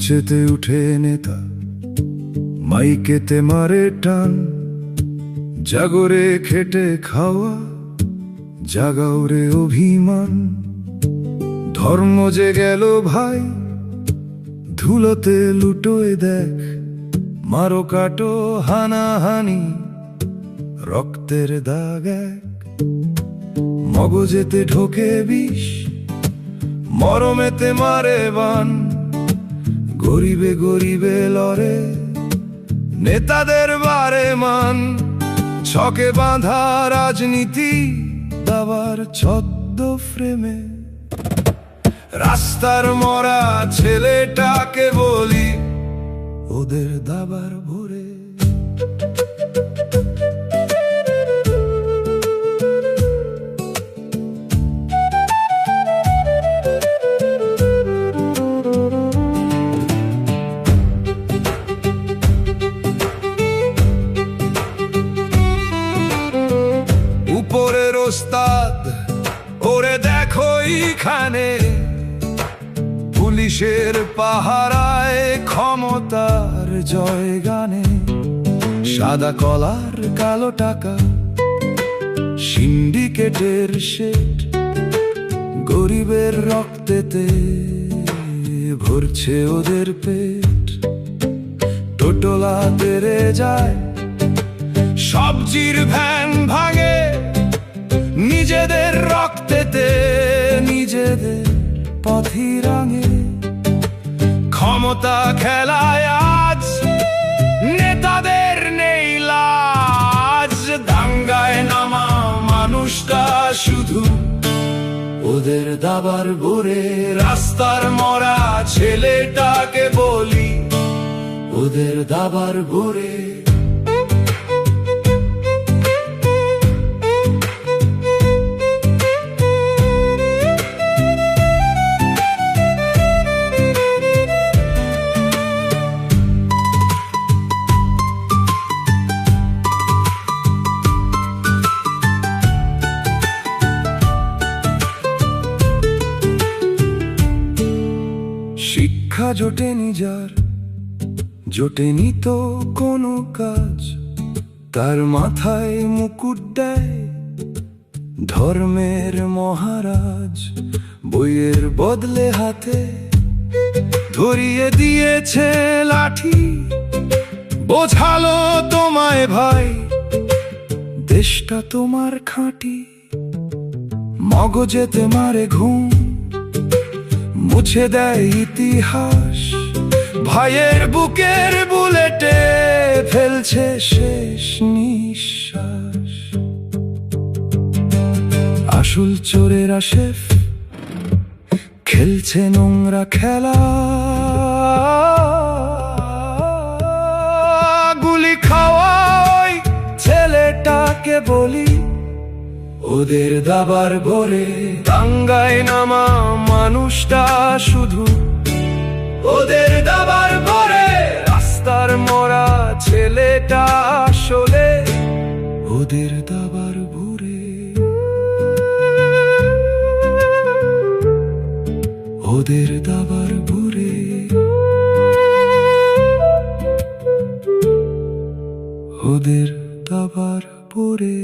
মঞ্চেতে উঠে নেতা মাইকেতে মারে টান, জাগরে খেটে খাওয়া জাগাওরে অভিমান। ধর্ম যে গেল ভাই ধুলোতে লুটোয় দেখ, মারো কাটো হানাহানি রক্তের দাগ এক। মগজেতে ঢোকে বিষ, মরমেতে মারে বান, গরিবে গরিবে লড়ে নেতাদের বারে মান। ছকে বাঁধা রাজনীতি দাবার ছদ্ম ফ্রেমে, রাস্তার মরা ছেলেটাকে বলি ওদের দাবার ভরে। উপরের ওস্তাদ ওরে দেখো এইখানে, পুলিশের পাহারায় ক্ষমতার জয় গানে। সাদা কলার কালো টাকা সিন্ডিকেটের শেড, গরিবের রক্তেতে ভরছে ওদের পেট। টোটোলা তেরে যায়, সবজির ভ্যান ভাঙে নিজেদের রক্তেতে, নিজেদের পথি রাঙে। ক্ষমতা খেলায় আজ নেতাদের নেই লাজ, দাঙ্গায় নামা মানুষটা শুধু ওদের দাবার ভরে। রাস্তার মরা ছেলেটাকে বলি ওদের দাবার ভরে। শিক্ষা জোটেনি যার, জোটেনি তো কোনো কাজ, তার মাথায় মুকুট দেয় ধর্মের মহারাজ। বইয়ের বদলে হাতে ধরিয়ে দিয়েছে লাঠি, বোঝালো তোমায় ভাই দেশটা তোমার খাঁটি। মগজেতে মারে ঘুম, মুছে দেয় ইতিহাস, ভাইয়ের বুকের বুলেটে ফেলছে শেষ নিঃশ্বাস। আসল চোরেরা শেফ খেলছে নোংরা খেলা, গুলি খাওয়া ওই ছেলেটাকে বলি ওদের দাবার ভরে। দাঙ্গায় নামা মানুষটা শুধু ওদের দাবার ভরে। রাস্তার মরা ছেলেটা আসলে ওদের দাবার ভরে। ওদের দাবার ভরে। ওদের দাবার ভরে।